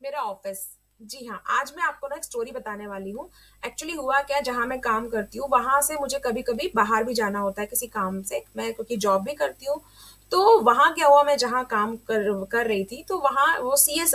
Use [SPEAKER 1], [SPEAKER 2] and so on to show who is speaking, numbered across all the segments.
[SPEAKER 1] मेरा ऑफिस। जी हाँ, आज मैं आपको ना एक स्टोरी बताने वाली हूँ। एक्चुअली हुआ क्या, जहाँ मैं काम करती हूँ वहां से मुझे कभी कभी बाहर भी जाना होता है किसी काम से, मैं क्योंकि जॉब भी करती हूँ। तो वहां क्या हुआ, मैं जहाँ काम कर रही थी तो वहाँ वो सीए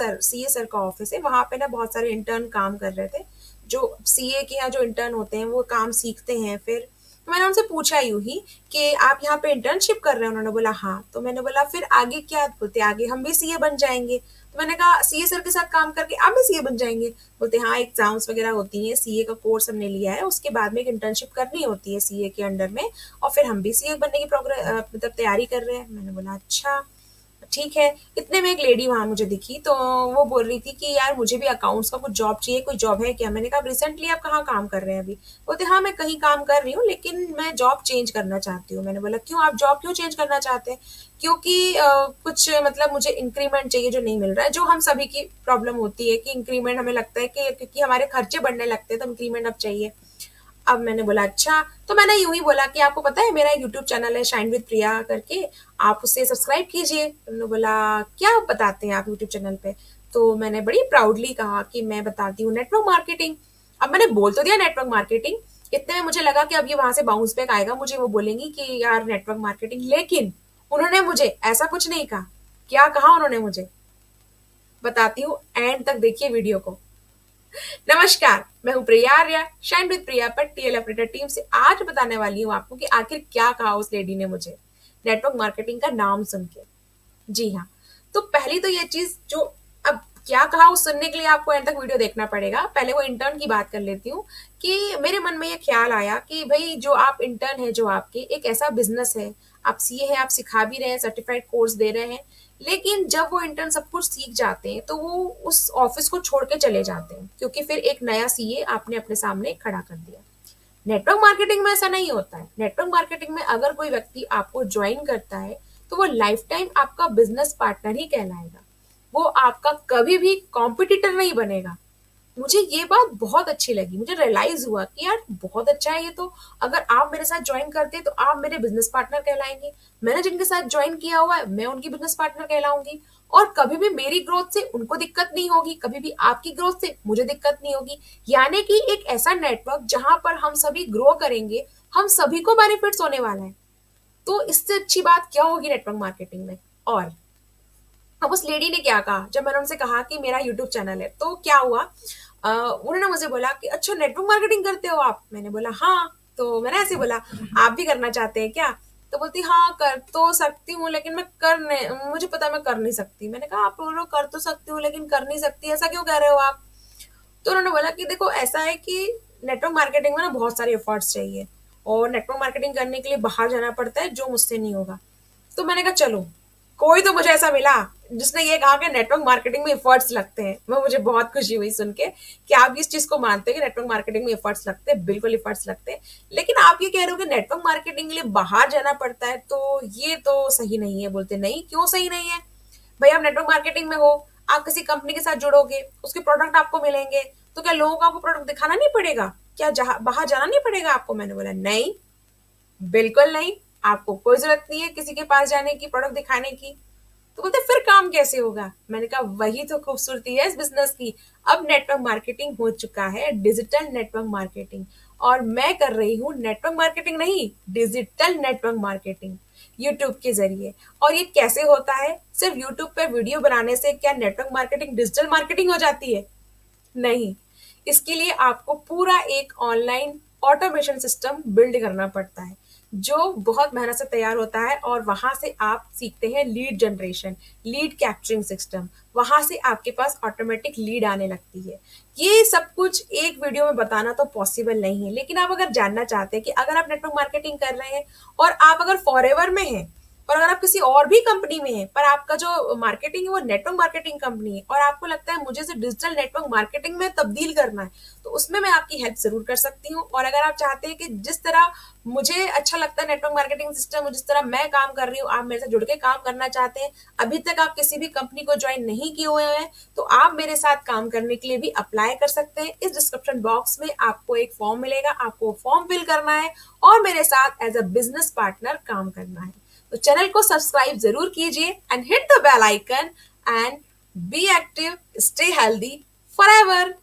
[SPEAKER 1] सर का ऑफिस है। वहां पे ना बहुत सारे इंटर्न काम कर रहे थे। जो सीए के यहाँ जो इंटर्न होते हैं वो काम सीखते हैं। फिर तो मैंने उनसे पूछा यूं ही कि आप यहाँ पे इंटर्नशिप कर रहे हैं। उन्होंने बोला हाँ। तो मैंने बोला फिर आगे क्या? बोलते आगे हम भी सीए बन जाएंगे। तो मैंने कहा सीए सर के साथ काम करके आप भी सीए बन जाएंगे? बोलते हाँ, एग्जाम्स वगैरह होती हैं, सीए का कोर्स हमने लिया है, उसके बाद में एक इंटर्नशिप करनी होती है सीए के अंडर में, और फिर हम भी सीए बनने की प्रोग्रेस मतलब तैयारी कर रहे हैं। मैंने बोला अच्छा ठीक है। इतने में एक लेडी वहां मुझे दिखी, तो वो बोल रही थी कि यार मुझे भी अकाउंट्स का कुछ जॉब चाहिए, कोई जॉब है क्या? मैंने कहा रिसेंटली आप कहाँ काम कर रहे हैं अभी? बोलते हाँ, मैं कहीं काम कर रही हूँ लेकिन मैं जॉब चेंज करना चाहती हूँ। मैंने बोला क्यों, आप जॉब क्यों चेंज करना चाहते हैं? क्योंकि कुछ मतलब मुझे इंक्रीमेंट चाहिए जो नहीं मिल रहा है, जो हम सभी की प्रॉब्लम होती है कि इंक्रीमेंट हमें लगता है कि क्योंकि हमारे खर्चे बढ़ने लगते हैं तो इंक्रीमेंट अब चाहिए। अब मैंने बोला अच्छा। तो मैंने यूं ही बोला कि आपको पता है मेरा एक यूट्यूब चैनल है शाइन विद प्रिया करके, आप उससे सब्सक्राइब कीजिए। उन्होंने बोला क्या बताते हैं आप यूट्यूब चैनल पे? तो मैंने बड़ी प्राउडली कहा कि मैं बताती हूँ नेटवर्क मार्केटिंग। अब मैंने बोल तो दिया नेटवर्क मार्केटिंग। इतने में मुझे लगा कि अब ये वहां से बाउंस बैक आएगा, मुझे वो बोलेंगी कि यार नेटवर्क मार्केटिंग, लेकिन उन्होंने मुझे ऐसा कुछ नहीं कहा। क्या कहा उन्होंने मुझे, बताती हूँ, एंड तक देखिए वीडियो को। नमस्कार, मैं हूँ प्रिया आर्या, शाइन विद प्रिया पर टीएल ऑपरेटर टीम से। आज बताने वाली हूँ आपको कि आखिर क्या कहा उस लेडी ने मुझे नेटवर्क मार्केटिंग का नाम सुन के। जी हाँ। तो पहली तो ये चीज जो, अब क्या कहा वो सुनने के लिए आपको एंड तक वीडियो देखना पड़ेगा। पहले वो इंटर्न की बात कर लेती हूँ कि मेरे मन में ये ख्याल आया कि भाई जो आप इंटर्न है, जो आपके एक ऐसा बिजनेस है, आप सीए हैं, आप सिखा भी रहे हैं, सर्टिफाइड कोर्स दे रहे हैं, लेकिन जब वो इंटर्न सब कुछ सीख जाते हैं तो वो उस ऑफिस को छोड़ के चले जाते हैं क्योंकि फिर एक नया सीए आपने अपने सामने खड़ा कर दिया। नेटवर्क मार्केटिंग में ऐसा नहीं होता है। नेटवर्क मार्केटिंग में अगर कोई व्यक्ति आपको ज्वाइन करता है तो वो लाइफ टाइम आपका बिजनेस पार्टनर ही कहलाएगा। वो आपका कभी भी कॉम्पिटिटर नहीं बनेगा। मुझे ये बात बहुत अच्छी लगी, मुझे रियलाइज हुआ कि यार बहुत अच्छा है ये तो। अगर आप मेरे साथ ज्वाइन करते हैं तो आप मेरे बिजनेस पार्टनर कहलाएंगे, मैंने जिनके साथ ज्वाइन किया हुआ है मैं उनकी बिजनेस पार्टनर कहलाऊंगी, और कभी भी मेरी ग्रोथ से उनको दिक्कत नहीं होगी, कभी भी आपकी ग्रोथ से मुझे दिक्कत नहीं होगी। यानी कि एक ऐसा नेटवर्क जहां पर हम सभी ग्रो करेंगे, हम सभी को बेनिफिट्स होने वाला है। तो इससे अच्छी बात क्या होगी नेटवर्क मार्केटिंग में। और अब उस लेडी ने क्या कहा, जब मैंने उनसे कहा कि मेरा यूट्यूब चैनल है, तो क्या हुआ, उन्होंने मुझे बोला कि अच्छा नेटवर्क मार्केटिंग करते हो आप? मैंने बोला हाँ। तो मैंने ऐसे बोला आप भी करना चाहते हैं क्या? तो बोलती हाँ कर तो सकती हूँ लेकिन मैं कर नहीं, मुझे पता है मैं कर नहीं सकती। मैंने कहा आप बोलो कर तो सकती हूँ लेकिन कर नहीं सकती, ऐसा क्यों कह रहे हो आप? तो उन्होंने बोला कि देखो ऐसा है कि नेटवर्क मार्केटिंग में ना बहुत सारे एफर्ट्स चाहिए, और नेटवर्क मार्केटिंग करने के लिए बाहर जाना पड़ता है जो मुझसे नहीं होगा। तो मैंने कहा चलो, कोई तो मुझे ऐसा मिला जिसने ये कहा कि नेटवर्क मार्केटिंग में एफर्ट्स लगते हैं। वो मुझे बहुत खुशी हुई सुन के कि आप इस चीज को मानते हैं कि नेटवर्क मार्केटिंग में एफर्ट्स लगते हैं। बिल्कुल एफर्ट्स लगते हैं, लेकिन आप ये कह रहे हो कि नेटवर्क मार्केटिंग के लिए बाहर जाना पड़ता है, तो ये तो सही नहीं है। बोलते नहीं, क्यों सही नहीं है? भाई आप नेटवर्क मार्केटिंग में हो, आप किसी कंपनी के साथ जुड़ोगे, उसके प्रोडक्ट आपको मिलेंगे, तो क्या लोगों को आपको प्रोडक्ट दिखाना नहीं पड़ेगा? क्या जहाँ बाहर जाना नहीं पड़ेगा आपको? मैंने बोला नहीं, बिल्कुल नहीं, आपको कोई जरूरत नहीं है किसी के पास जाने की, प्रोडक्ट दिखाने की। तो बोलते फिर काम कैसे होगा? मैंने कहा वही तो खूबसूरती है इस बिजनेस की। अब नेटवर्क मार्केटिंग हो चुका है डिजिटल नेटवर्क मार्केटिंग, और मैं कर रही हूँ नेटवर्क मार्केटिंग नहीं, डिजिटल नेटवर्क मार्केटिंग, यूट्यूब के जरिए। और ये कैसे होता है? सिर्फ यूट्यूब पे वीडियो बनाने से क्या नेटवर्क मार्केटिंग डिजिटल मार्केटिंग हो जाती है? नहीं, इसके लिए आपको पूरा एक ऑनलाइन ऑटोमेशन सिस्टम बिल्ड करना पड़ता है जो बहुत मेहनत से तैयार होता है, और वहां से आप सीखते हैं lead generation, lead capturing system. वहां से आपके पास ऑटोमेटिक लीड आने लगती है। ये सब कुछ एक वीडियो में बताना तो पॉसिबल नहीं है, लेकिन आप अगर जानना चाहते हैं कि अगर आप नेटवर्क मार्केटिंग कर रहे हैं और आप अगर फॉरएवर में हैं, और अगर आप किसी और भी कंपनी में हैं पर आपका जो मार्केटिंग है वो नेटवर्क मार्केटिंग कंपनी है, और आपको लगता है मुझे इसे डिजिटल नेटवर्क मार्केटिंग में तब्दील करना है, तो उसमें मैं आपकी हेल्प जरूर कर सकती हूँ। और अगर आप चाहते हैं कि जिस तरह मुझे अच्छा लगता है नेटवर्क मार्केटिंग सिस्टम, जिस तरह मैं काम कर रही हूँ, आप मेरे साथ जुड़ के काम करना चाहते हैं, अभी तक आप किसी भी कंपनी को ज्वाइन नहीं किए हुए हैं, तो आप मेरे साथ काम करने के लिए भी अप्लाई कर सकते हैं। इस डिस्क्रिप्शन बॉक्स में आपको एक फॉर्म मिलेगा, आपको फॉर्म फिल करना है और मेरे साथ एज अ बिजनेस पार्टनर काम करना है। तो चैनल को सब्सक्राइब जरूर कीजिए and hit the bell icon, and Be active, stay healthy forever.